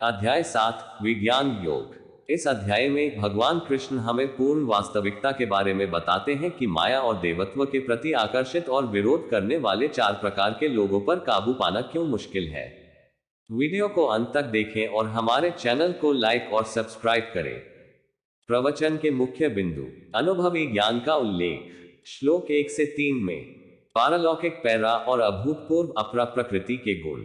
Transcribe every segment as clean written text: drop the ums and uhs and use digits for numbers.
अध्याय 7 विज्ञान योग। इस अध्याय में भगवान कृष्ण हमें पूर्ण वास्तविकता के बारे में बताते हैं कि माया और देवत्व के प्रति आकर्षित और विरोध करने वाले 4 प्रकार के लोगों पर काबू पाना क्यों मुश्किल है। वीडियो को अंत तक देखें और हमारे चैनल को लाइक और सब्सक्राइब करें। प्रवचन के मुख्य बिंदु। अनुभवी ज्ञान का उल्लेख। श्लोक 1 से 3 में पारलौकिक पैरा और अभूतपूर्व अपरा प्रकृति के गुण।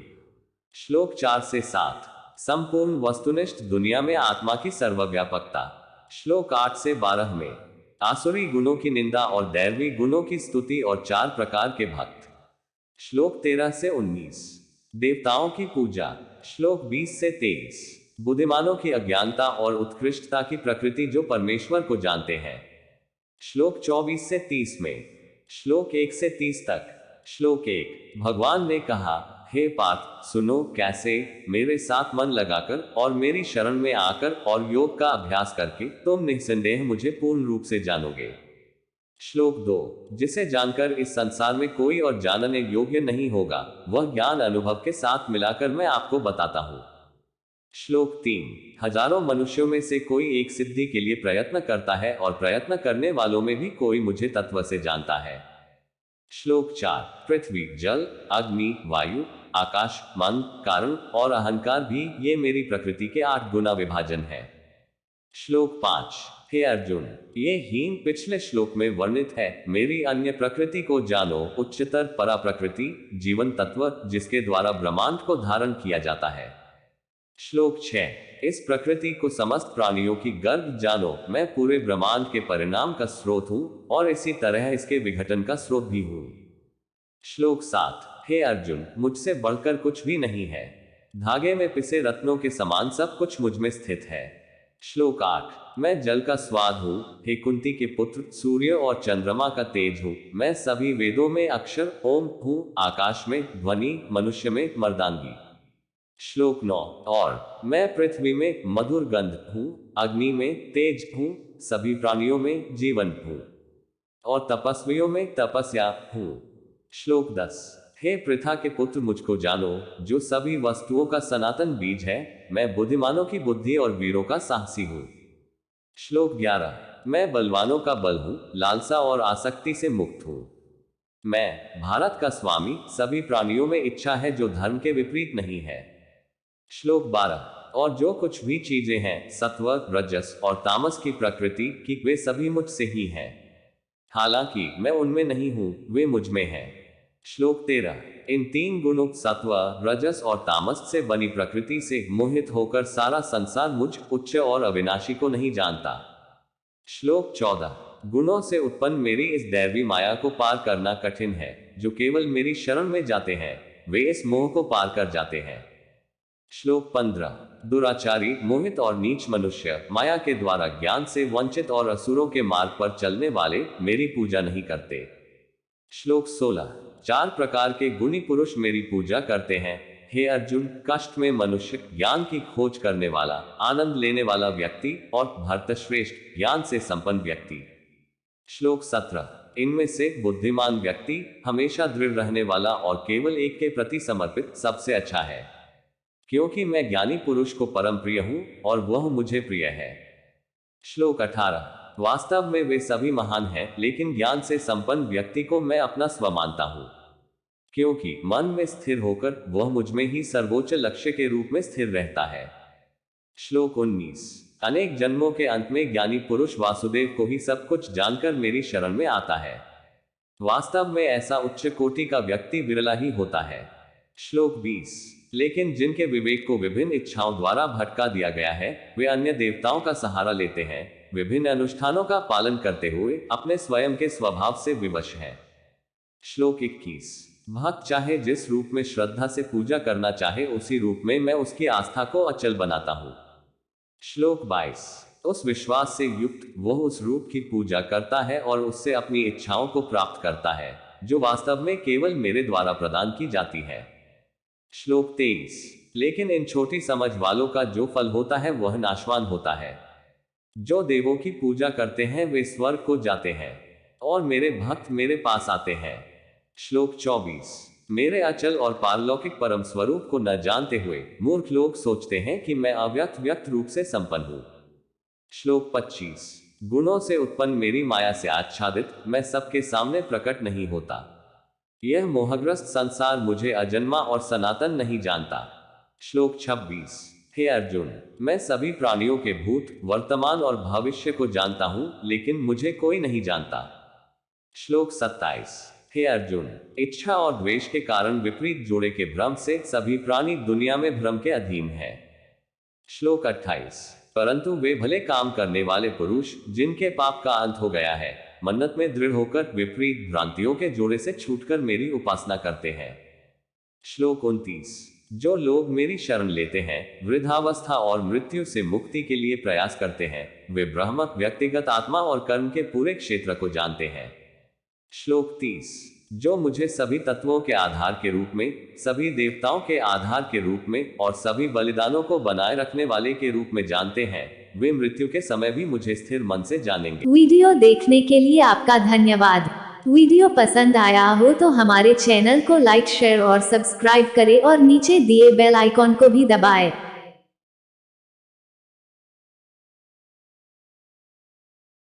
श्लोक 4 से 7 संपूर्ण वस्तुनिष्ठ दुनिया में आत्मा की सर्वव्यापकता। श्लोक 8 से 12 में आसुरी गुणों की निंदा और दैवी गुणों की स्तुति और 4 प्रकार के भक्त। श्लोक 13 से 19 देवताओं की पूजा। श्लोक 20 से 23 बुद्धिमानों की अज्ञानता और उत्कृष्टता की प्रकृति जो परमेश्वर को जानते हैं। श्लोक 24 से 30 में श्लोक 1 से 30 तक। श्लोक 1 भगवान ने कहा, हे पार्थ सुनो, कैसे मेरे साथ मन लगाकर और मेरी शरण में आकर और योग का अभ्यास करके तुम निस्संदेह मुझे पूर्ण रूप से जानोगे। श्लोक 2 जिसे जानकर इस संसार में कोई और जानने योग्य नहीं होगा, वह ज्ञान अनुभव के साथ मिलाकर मैं आपको बताता हूं। श्लोक 3 हजारों मनुष्यों में से कोई एक सिद्धि के लिए प्रयत्न करता है और प्रयत्न करने वालों में भी कोई मुझे तत्व से जानता है। श्लोक 4 पृथ्वी, जल, अग्नि, वायु, आकाश, मन, कारण और अहंकार भी ये मेरी प्रकृति के 8 गुना विभाजन है। श्लोक 5 हे अर्जुन, ये हीन पिछले श्लोक में वर्णित है। मेरी अन्य प्रकृति को जानो, उच्चतर परा प्रकृति, जीवन तत्व जिसके द्वारा ब्रह्मांड को धारण किया जाता है। श्लोक 6 इस प्रकृति को समस्त प्राणियों की गर्भ जानो, मैं पूरे ब्रह्मांड के परिणाम का स्रोत हूं और इसी तरह इसके विघटन का स्रोत भी हूं। श्लोक 7 हे अर्जुन, मुझसे बढ़कर कुछ भी नहीं है। धागे में पिसे रत्नों के समान सब कुछ मुझ में स्थित है। श्लोक 8 मैं जल का स्वाद हूं, हे कुंती के पुत्र, सूर्य और चंद्रमा का तेज हूं, मैं सभी वेदों में अक्षर ओम हूं, आकाश में ध्वनि, मनुष्य में मर्दांगी। श्लोक 9 और मैं पृथ्वी में मधुर गंध हूं, अग्नि में तेज हूं, सभी प्राणियों में जीवन हूं और तपस्वियों में तपस्या हूं। श्लोक 10 हे पृथा के पुत्र, मुझको जानो जो सभी वस्तुओं का सनातन बीज है, मैं बुद्धिमानों की बुद्धि और वीरों का साहसी हूं। श्लोक 11 मैं बलवानों का बल हूं, लालसा और आसक्ति से मुक्त हूं। मैं भारत का स्वामी, सभी प्राणियों में इच्छा है जो धर्म के विपरीत नहीं है। श्लोक 12 और जो कुछ भी चीजें हैं सत्व, रजस और तामस की प्रकृति की, वे सभी मुझसे ही हैं। हालांकि मैं उनमें नहीं हूं, वे मुझ में हैं। श्लोक 13 इन 3 गुणों सत्व, रजस और तामस से बनी प्रकृति से मोहित होकर सारा संसार मुझ उच्च और अविनाशी को नहीं जानता। श्लोक 14 गुणों से उत्पन्न मेरी इस दैवी माया को पार करना कठिन है। जो केवल मेरी शरण में जाते हैं वे इस मोह को पार कर जाते हैं। श्लोक 15 दुराचारी, मोहित और नीच मनुष्य माया के द्वारा ज्ञान से वंचित और असुरों के मार्ग पर चलने वाले मेरी पूजा नहीं करते। श्लोक 16 4 प्रकार के गुणी पुरुष मेरी पूजा करते हैं। हे अर्जुन, कष्ट में मनुष्य, ज्ञान की खोज करने वाला, आनंद लेने वाला व्यक्ति और भरतश्रेष्ठ, ज्ञान से संपन्न व्यक्ति। श्लोक 17 इनमें से बुद्धिमान व्यक्ति, हमेशा दृढ़ रहने वाला और केवल एक के प्रति समर्पित सबसे अच्छा है, क्योंकि मैं ज्ञानी पुरुष को परम प्रिय हूं और वह मुझे प्रिय है। श्लोक 18 वास्तव में वे सभी महान हैं, लेकिन ज्ञान से संपन्न व्यक्ति को मैं अपना स्व मानता हूं, क्योंकि मन में स्थिर होकर वह मुझ में ही सर्वोच्च लक्ष्य के रूप में स्थिर रहता है। श्लोक 19 अनेक जन्मों के अंत में ज्ञानी पुरुष वासुदेव को ही सब कुछ जानकर मेरी शरण में आता है। वास्तव में ऐसा उच्च कोटि का व्यक्ति विरला ही होता है। श्लोक 20 लेकिन जिनके विवेक को विभिन्न इच्छाओं द्वारा भटका दिया गया है, वे अन्य देवताओं का सहारा लेते हैं, विभिन्न अनुष्ठानों का पालन करते हुए अपने स्वयं के स्वभाव से विवश हैं। श्लोक 21 भक्त चाहे जिस रूप में श्रद्धा से पूजा करना चाहे, उसी रूप में मैं उसकी आस्था को अचल बनाता हूं। श्लोक 22 उस विश्वास से युक्त वह उस रूप की पूजा करता है और उससे अपनी इच्छाओं को प्राप्त करता है, जो वास्तव में केवल मेरे द्वारा प्रदान की जाती है। श्लोक 23 लेकिन इन छोटी समझ वालों का जो फल होता है वह नाशवान होता है। जो देवों की पूजा करते हैं वे स्वर्ग को जाते हैं और मेरे भक्त मेरे पास आते हैं। श्लोक 24 मेरे अचल और पारलौकिक परम स्वरूप को न जानते हुए मूर्ख लोग सोचते हैं कि मैं व्यक्त रूप से संपन्न हूं। श्लोक 25। गुणों से उत्पन्न मेरी माया से आच्छादित मैं सबके सामने प्रकट नहीं होता। यह मोहग्रस्त संसार मुझे अजन्मा और सनातन नहीं जानता। श्लोक 26। हे अर्जुन, मैं सभी प्राणियों के भूत, वर्तमान और भविष्य को जानता हूं, लेकिन मुझे कोई नहीं जानता। श्लोक 27। हे अर्जुन, इच्छा और द्वेष के कारण विपरीत जोड़े के भ्रम से सभी प्राणी दुनिया में भ्रम के अधीन है। श्लोक 28। परंतु वे भले काम करने वाले पुरुष जिनके पाप का अंत हो गया है, मन्नत में दृढ़ होकर विपरीत भ्रांतियों के जोड़े से छूटकर मेरी उपासना करते हैं। श्लोक 29। जो लोग मेरी शरण लेते हैं, वृद्धावस्था और मृत्यु से मुक्ति के लिए प्रयास करते हैं, वे ब्रह्म, व्यक्तिगत आत्मा और कर्म के पूरे क्षेत्र को जानते हैं। श्लोक 30। जो मुझे सभी तत्वों के आधार के रूप में, सभी देवताओं के आधार के रूप में और सभी बलिदानों को बनाए रखने वाले के रूप में जानते हैं, वे मृत्यु के समय भी मुझे स्थिर मन से जानेंगे। वीडियो देखने के लिए आपका धन्यवाद। वीडियो पसंद आया हो तो हमारे चैनल को लाइक, शेयर और सब्सक्राइब करें और नीचे दिए बेल आइकॉन को भी दबाएं।